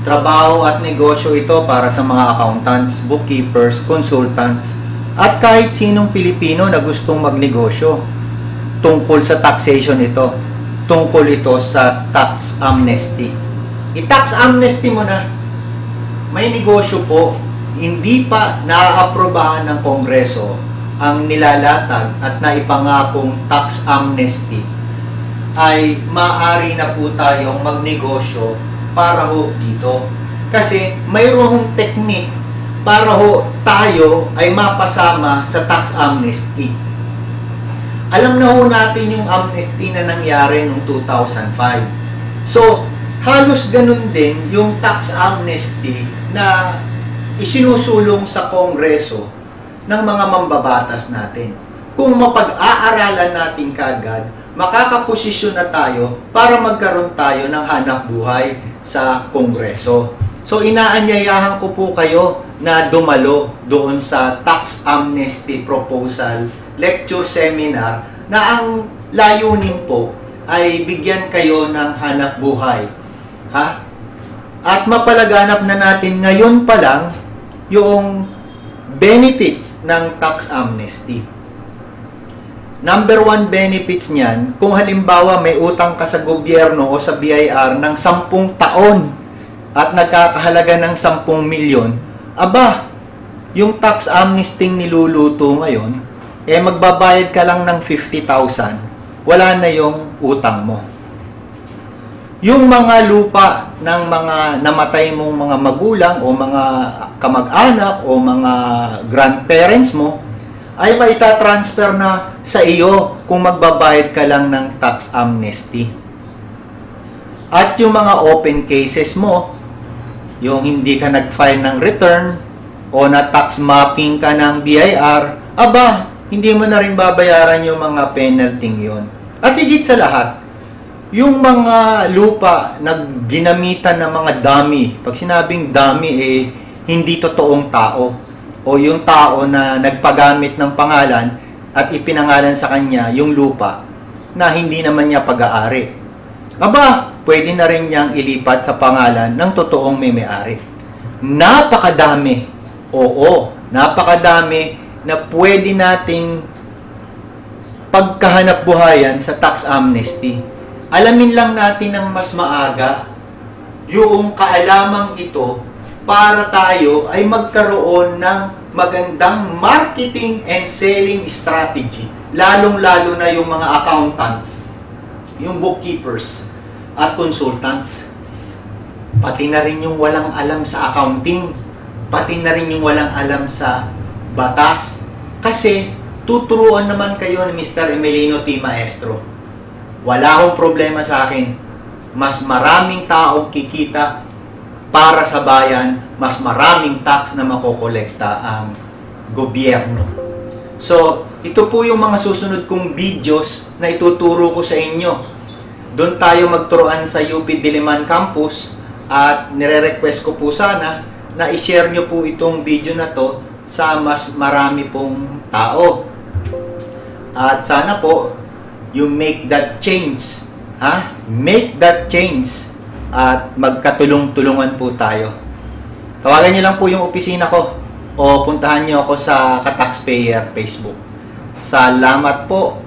Trabaho at negosyo ito para sa mga accountants, bookkeepers, consultants, at kahit sinong Pilipino na gustong magnegosyo. Tungkol sa taxation ito. Tungkol ito sa tax amnesty. I-tax amnesty mo na. May negosyo po, hindi pa naaaprobahan ng Kongreso ang nilalatag at naipangakong tax amnesty, ay maaari na po tayong magnegosyo para ho dito. Kasi mayroong technique para ho tayo ay mapasama sa tax amnesty. Alam na ho natin yung amnesty na nangyari noong 2005. So, halos ganun din yung tax amnesty na isinusulong sa Kongreso ng mga mambabatas natin. Kung mapag-aaralan natin kaagad, makakaposisyon na tayo para magkaroon tayo ng hanap buhay sa Kongreso. So, inaanyayahan ko po kayo na dumalo doon sa Tax Amnesty Proposal Lecture Seminar na ang layunin po ay bigyan kayo ng hanap buhay. Ha? At mapalaganap na natin ngayon pa lang yung benefits ng tax amnesty. Number 1 benefits niyan, kung halimbawa may utang ka sa gobyerno o sa BIR ng 10 taon at nagkakahalaga ng 10 milyon, aba, yung tax amnesty niluluto ngayon, magbabayad ka lang ng 50,000, wala na yung utang mo. Yung mga lupa ng mga namatay mong mga magulang o mga kamag-anak o mga grandparents mo ay maitatransfer na sa iyo kung magbabayad ka lang ng tax amnesty. At yung mga open cases mo, yung hindi ka nag-file ng return o na tax mapping ka ng BIR, aba, hindi mo na rin babayaran yung mga penalty yon. At higit sa lahat, yung mga lupa na ginamitan ng mga dummy, pag sinabing dummy, hindi totoong tao. O yung tao na nagpagamit ng pangalan at ipinangalan sa kanya yung lupa na hindi naman niya pag-aari. Aba, pwede na rin niyang ilipat sa pangalan ng totoong may-ari. Napakadami. Oo, napakadami na pwede nating pagkahanap buhayan sa tax amnesty. Alamin lang natin ng mas maaga yung kaalamang ito para tayo ay magkaroon ng magandang marketing and selling strategy. Lalong-lalo na yung mga accountants, yung bookkeepers at consultants. Pati na rin yung walang alam sa accounting, pati na rin yung walang alam sa batas. Kasi tuturuan naman kayo ni Mr. Emelino T. Maestro. Wala akong problema sa akin. Mas maraming taong kikita para sa bayan, mas maraming tax na makokolekta ang gobyerno. So, ito po yung mga susunod kong videos na ituturo ko sa inyo. Doon tayo magturuan sa UP Diliman Campus at nire-request ko po sana na i-share nyo po itong video na to sa mas marami pong tao. At sana po, you make that change. Ha? Make that change. At magkatulong-tulungan po tayo. Tawagan nyo lang po yung opisina ko o puntahan nyo ako sa Ka-Taxpayer Facebook. Salamat po.